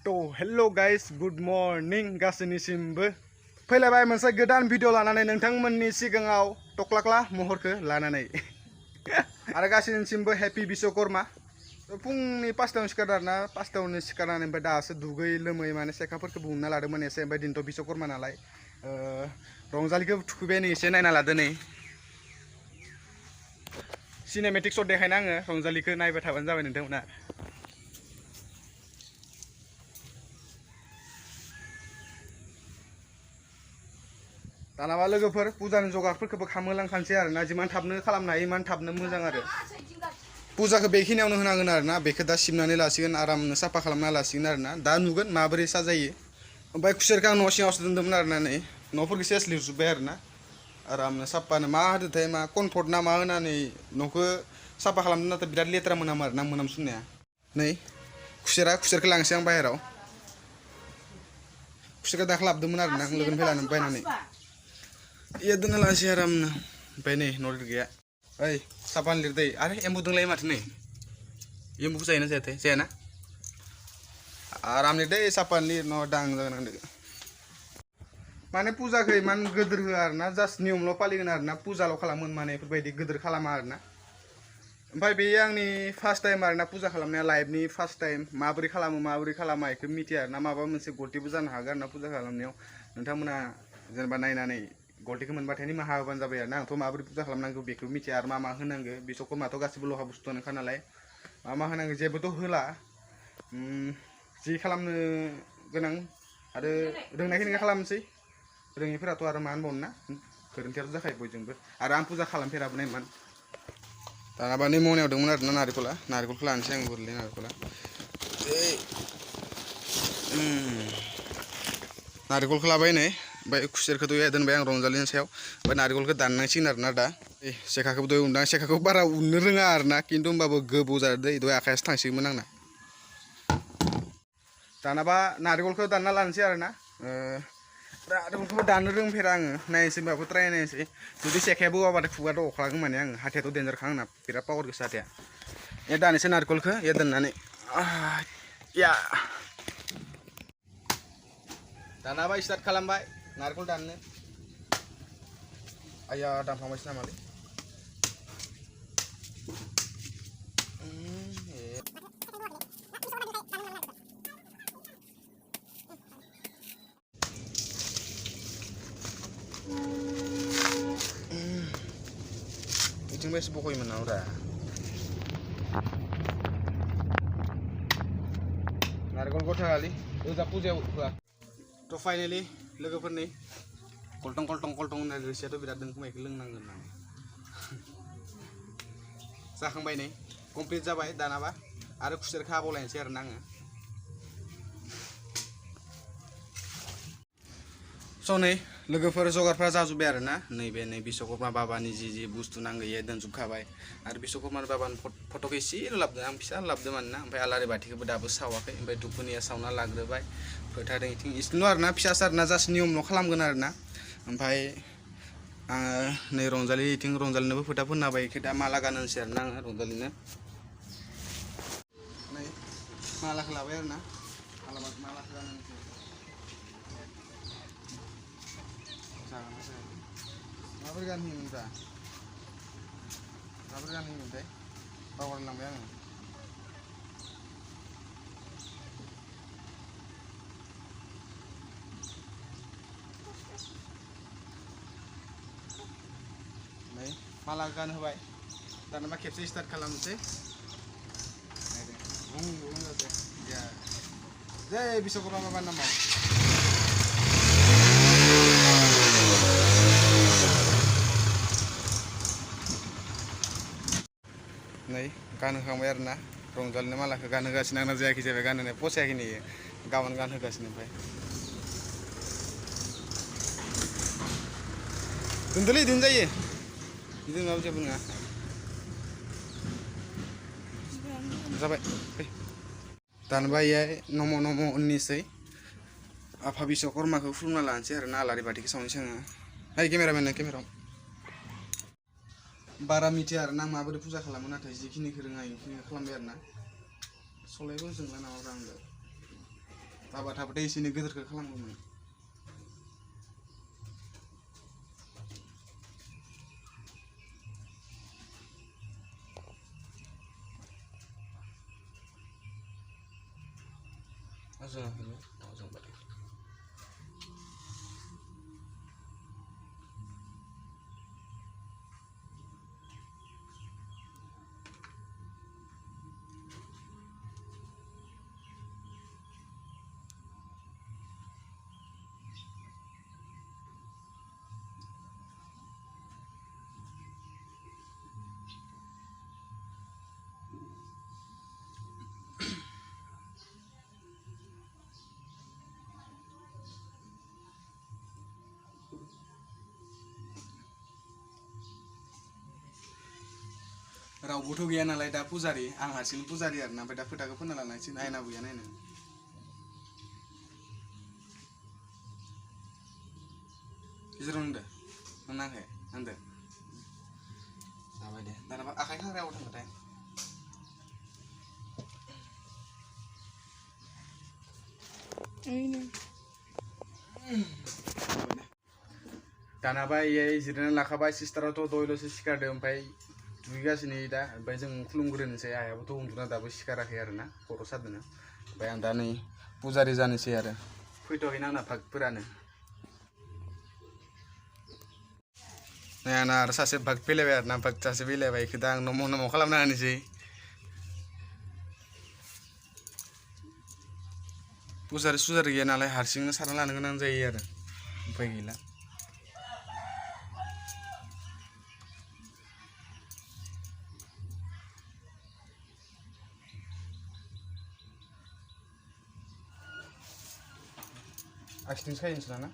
Hello guys good morning गासैनिसिमबो फैलायबाय मोनसे गोदान भिडिअ लानानै नोंथांमोननि सिगाङाव टक्लाक्ला महरखौ लानानै आरो गासैनिसिमबो हेपि बिश्वकर्मा फुंनि 5टायावनो सिखारदों आरोना 5टायावनो सिखारनानै ओमफ्राय दासो दुगै लोमै माने सेखाफोरखौ बुंना लादोंमोन एसे ओमफ्राय दिनैथ' बिश्वकर्मा नालाय रंजालिखौ थुखैबाय नै एसे नायना लादो नै सिनेमेटिक शट देखायना आङो रंजालिखौ नायबाय थाबानो जाबाय नोंथांमोना दानाबा लोगोफोर पुजानि जगारफोरखौबो खालामहोलांखानोसै आरोना जिमान थाबनो खालामनो हायो इमान थाबनो मोजां आरो पुजाखौ बेखिनियावनो होनांगोन आरोना बेखौ दा सिबनानै लासिगोन आरामनो साफा खालामना लासिगोन आरोना दा नुगोन माबोरै साजायो ओमफ्राय खुसेरखौ आं न' सिङावसो दोन्दोंमोन आरोना नै न'फोरखौ सेस लिरजोब्बाय आरोना आरामनो साफानो मा होदोंथाय मा कम्फर्ट ना मा होनानै न'खौ साफा खालामदों नाथाय बिराद लेथ्रा मोनामो आरोना मोनामसुनाया नै खुसेरखौ लांसै आं बाहेराव खुसेरखौ दाख्लै लाबोदोंमोन आरोना आं लोगोनिफ्राय लानानै बायनानै iya doon na lang si Haram na pwede Nordic ya ay sapan lirte are embu dong lay mat nih embu saya na saya na Aram lirte sapan lir no dang dang dang माने पुजाखौ इमान गोदोर होआ आरोना just नियमल' फालिगोन आरोना पुजाल' खालामगोन माने बेफोरबायदि गोदोर खालामा आरोना ओमफ्राय बेयो आंनि फार्स्ट टाइम आरोना पुजा खालामनाया लाइफनि फार्स्ट टाइम माबोरै खालामा बेखौ मिथिया आरोना माबा मोनसे गलतिबो जानो हागौ आरोना पुजा खालामनायाव नोंथांमोना जेनेबा नायनानै गलतिखौ मोनबाथाय निमाहा होबानो जाबाय आरोना आंथ' माबोरै पुजा खालामनांगौ बेखौ मिथिया आरो मा होनांगौ बिश्वकर्माथ' गासिबो लहा बुस्थुआनोखा नालाय मा होनांगौ जेबोथ' होला जि खालामनो गोनां आरो रोंनायखिनिखौ खालामनोसै रोङिफोराथ' आरो मा होनबावनो ना गोरोन्थियाथ' जाखायो बयजोंबो आरो आं पुजा खालामफेराबोनाय इमान दानाबा नै मनायाव दंमोन आरोना नारेंखलखौ लानोसै आं गोरलै नारेंखला नारेंखलखौ लाबाय नै ओमफ्राय खुसेरखौथ' दोनबाय आं रंजालिनि सायाव ओमफ्राय नारेंखलखौ दाननांसिगोन आरोना दा सेखाखौबो दहाय उनदां सेखाखौ बारा उननो रोङा आरोना खिन्थु होमबाबो गोबौ जादों दै दहाय आखायासो थांसिगौमोन आंना दानाबा नारेंखलखौ दानना लानोसै आरोना नारेंखलखौबो दाननो रोंफेरा आङो नायनोसै होमबाबो ट्राय नायनोसै जुदि सेखाया बोवाबाथाय खुगाथ' अख्लागोन माने आङो हाथायाथ' देन्जारखा आंना बिराद पावार गोसा हाथाया दानोसै नारेंखलखौ दोननानै या दानाबा स्टार्ट खालामबाय नारेंखल दाननो आया दानफ्लांबायसो नामालै बिथिंबो एसे बखयोमोन नामाब्रा नारेंखल गथालि ओजा पुजायाव होआ थ' फाइनेलि लोगोफोरनि कल्टं होननाय रोसियाथ' बिराद दों खोमा बेखौ लोंनांगोन नामा जाखांबाय नै कमप्लिट जाबाय दानाबा आरो खुसेरखौ आबावलायनोसै आरोना आङो स' नै लोगोफोर जगारफ्रा जाजोब्बाय आरोना नैबे बिश्वकर्मा बाबानि जि बुस्थु नांगौ इयो दोनजोबखाबाय आरो बिश्वकर्मा बाबानि फट'खौ एसेल' लाबोदों आं फिसा लाबोदों मानोना ओमफ्राय आलारि बाथिखौबो दाबो सावाखै ओमफ्राय धुपखुनिया सावना लाग्रोबाय फोथारदों इथिं इसेल' आरोना फिसासो आरोना जास्ट नियमल' खालामगोन आरोना ओमफ्राय आङो नै रंजालिनोबो फोथा फोनना होबाय बेखौ दा माला गानहोनोसै आरोना आङो रंजालिनो नै मालाखौ लाबाय आरोना मालाखौ गानहोनोसै माबोरै गानहोयोमोनब्रा बावगारलांबाय आङो नै माला गानहोबाय दाना खेबसे स्टार्ट खालामनोसै जय बिश्वकर्मा बाबानि नामाव नै गानहोखांबाय आरोना रंजालिनो मालाखौ गानहोगासिनो आंना जायाखै जाबाय गानहोनाय फसायाखै नै गाबोन गानहोगासिनो ओमफ्राय दोनदोलै इदिनो जायो बिदि नङाबो जेबो नङा जाबाय दानबाय नम' उननिसै आफा बिश्वकर्माखौ खुलुमना लानोसै आरोना आलारि बाथिखौ सावनोसै आङो हाय केमेरायाव बारा मिथिया आरोना माबोरै पुजा खालामो नाथाय जिखिनिखौ रोङा बेखिनिखौ खालामबाय आरोना सलायबो जोंला नामाब्रा आंबो बाबा थाबाथाय एसेनो गिदिरखौ खालामगौमोन रावबोथ' गैया नालाय दा पुजारी आं हारसिं पुजारी आरोना ओमफ्राय दा फोथाखौ फोनना लानांसिगोन आयनाबो गैया नायनो गेजेराव होनदो नाङाखै होनदो जाबाय दे दाना आखाइ खांग्रायाव थांबाथाय दानाबा जिरायना लाखाबाय सिस्टाराथ' दयल'सो सिखारदों ओमफ्राय दुगैगासिनो दा ओमफ्राय जों खुलुमग्रोनोसै आइयाबोथ' उन्दुना दाबो सिखाराखै आरोना खर' सादोंनो ओमफ्राय आं दा नै पुजारी जानोसै आरो फैथ'वाखैनो आंना भागफोरानो नै आंना आरो सासे भाग फैलायबाय आरोना भाग सासे फैलायबाय बेखौ दा आं नम' नम' खालामना होनोसै पुजारी सुजारी गैया नालाय हारसिंनो सारना लानो गोनां जायो आरो उफाय गैला आखिथिंसो खायो ना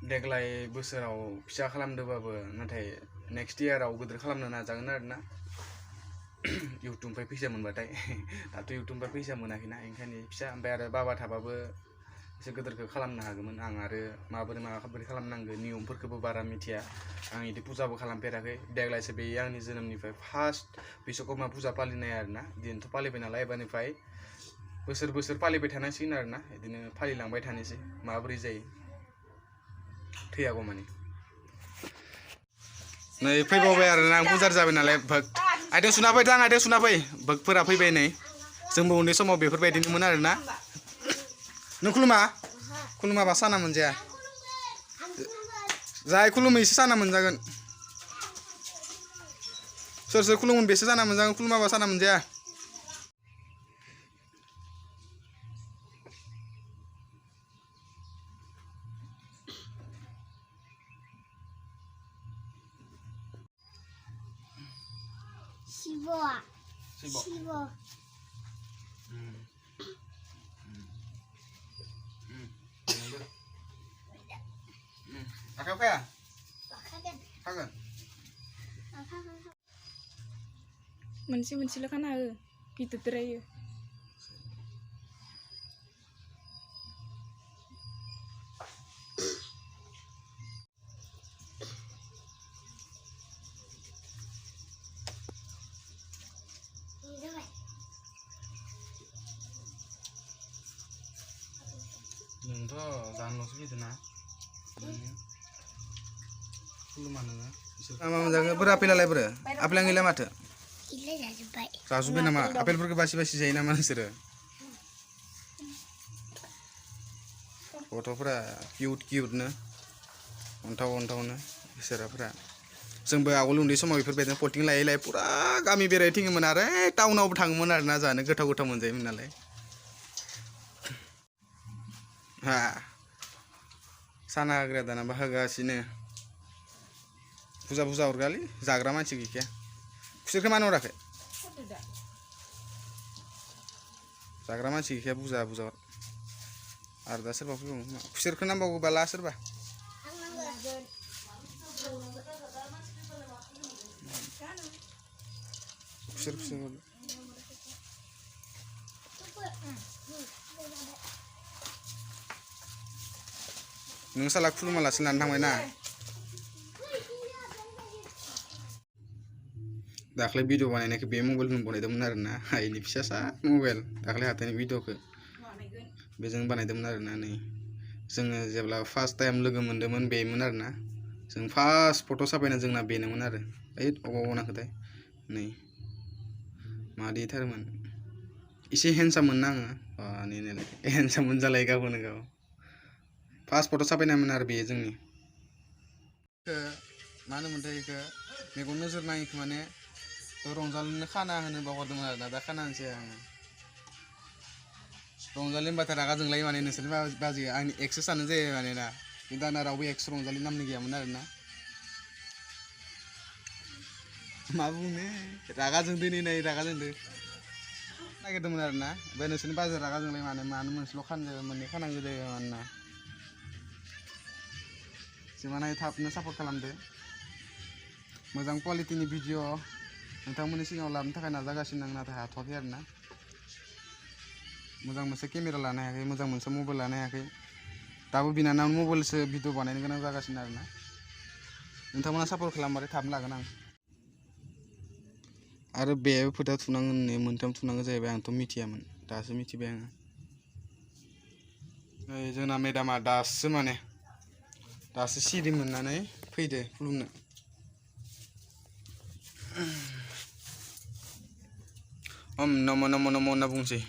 देग्लाय बोसोराव फिसा खालामदोंबाबो नाथाय नेक्स्ट इयाराव गिदिर खालामनो नाजागोन आरोना इउटुबनिफ्राय फैसा मोनबाथाय दाथ' इउटुबनिफ्राय फैसा मोनाखैना ओंखायनो फिसा ओमफ्राय आरो बाबा थाबाबो एसे गिदिरखौ खालामनो हागौमोन आं आरो माबोरै खालामनांगौ नियमफोरखौबो बारा मिथिया आं बिदि फुजाबो खालामफेराखै देग्लायसो बे आंनि जोनोमनिफ्राय फार्स्ट बिश्वकर्मा फुजा फालिनाय आरोना दिनैथ' फालिबाय नालाय एबारनिफ्राय बोसोर बोसोर फालिबाय थानांसिगोन आरोना बिदिनो फालिलांबाय थानोसै माबोरै जायो थैयागौ माने नै फैबावबाय आरोना आं पुजारी जाबाय नालाय भाग आइथिं सुना फैदो आं आइथिं सुना फै भागफोरा फैबाय नै जोंबो उन्दै समाव बेफोरबायदिनोमोन आरोना नों खुलुमाबा साना मोनजाया जाय खुलुमो एसे साना मोनजागोन सोर सोर खुलुमोन बेसो साना मोनजागोन खुलुमाबा साना मोनजाया Sibo. Akak ya? Kangen. Moनसे खाना हो गिदिरद्रायो नोंथ' जानोल'सो फैदोंना खुलुमा नोङो मा मोनजाखो बोरो आपेलालाय बोरो आपेला गैला माथो जाजोब्बाय नामा आपेलफोरखौ बासि जायो नामा नोंसोरो गथ'फोरा किउटनो अन्थावनो इसोराफोरा जोंबो आगोल उन्दै समाव बेफोरबायदिनो पटिं लायै पुरा गामि बेरायथिङोमोन आरो टाउनावबो थाङोमोन आरोना जानो गोथाव मोनजायोमोन नालाय साना होग्राया दानाबा होगासिनो बुजा बुजा हरगालै जाग्रा मानसि गैखाया खुसेरखौ मानो हराखै जाग्रा मानसि गैखाया बुजा बुजा हर आरो दा सोरबा फैबावो खुसेरखौ नांबावगौबा ला सोरबा खुसेर नों साला खुलुमालासो लानो थांबाय ना दाख्लै भिडिअ बानायनायखौ बे मबाइलजों बानायदोंमोन आरो ना आइनि फिसासा मबाइल दाख्लै हाथायनि भिडिअखौ बेजों बानायदोंमोन आरो ना नै जोङो जेब्ला फार्स्ट टाइम लोगो मोन्दोंमोन बेमोन आरो ना जों फार्स्ट फट' साफायना जोंना बेनोमोन आरो ओइ अबाव नाखोथाय नै मादिथारमोन एसे हेन्डसाममोन ना आङो नै हेन्डसाममोन जालाय गावखौनो गाव फार्स्ट फट' साफायनायमोन आरो बेयो जोंनि मा होनोमोनथाय बेखौ मेगन नोजोर नाङिखौ माने रंजालिनो खाना होनो बावगारदोंमोन आरो ना दा खाना होनसै आङो रंजालि होनबाथाय रागा जोंलायो माने नोंसोरनि बाजैया आंनि एक्ससो सानो जायो माने ना दाना रावबो एक्स रंजालि नामनि गैयामोन आरो ना मा बुंनो रागा जोंदो नै रागा जोंदो नागिरदोंमोन आरो ना ओमफ्राय नोंसोरनि बाजै रागा जोंलाय मानो मोनसेल' खानजो मोननै खानांगौ जायो मानोना जोंहानाय थाबनो सापर्ट खालामदो मोजां क्वालिटिनि भिडिअ नोंथांमोननि सिगाङाव लाबोनो थाखाय नाजागासिनो आं नाथाय हाथ'वाखै आरो ना मोजां मोनसे केमेरा लानो हायाखै मोजां मोनसे मबाइल लानो हायाखै दाबो बिनानाव मबाइलसो भिडिअ बानायनो गोनां जागासिनो आरो ना नोंथांमोना सापर्ट खालामबाथाय थाबनो लागोन आं आरो बेयाव फोथा थुनांगोन नै मोनथाम थुनांगौ जाहैबाय आंथ' मिथियामोन दासो मिथिबाय आङो नै जोंना मेदामा दासो सिरि मोननानै फैदो खुलुमनो नम' नम' नम' होनना बुंसै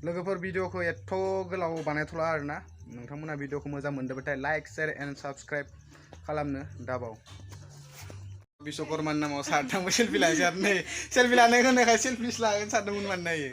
लोगोफोर भिडिअखौ एथ' गोलाव बानायथ'ला आरोना नोंथांमोना भिडिअखौ मोजां मोनदोंबाथाय लाइक शेयार एन्ड साबस्क्राइब खालामनो दाबाव बिश्वकर्मानि नामाव सारथांबो सेलफि लानोसै आरो नै सेलफि लानो होनायखाय सेलफिसो लागोन सानदोंमोन माने नायो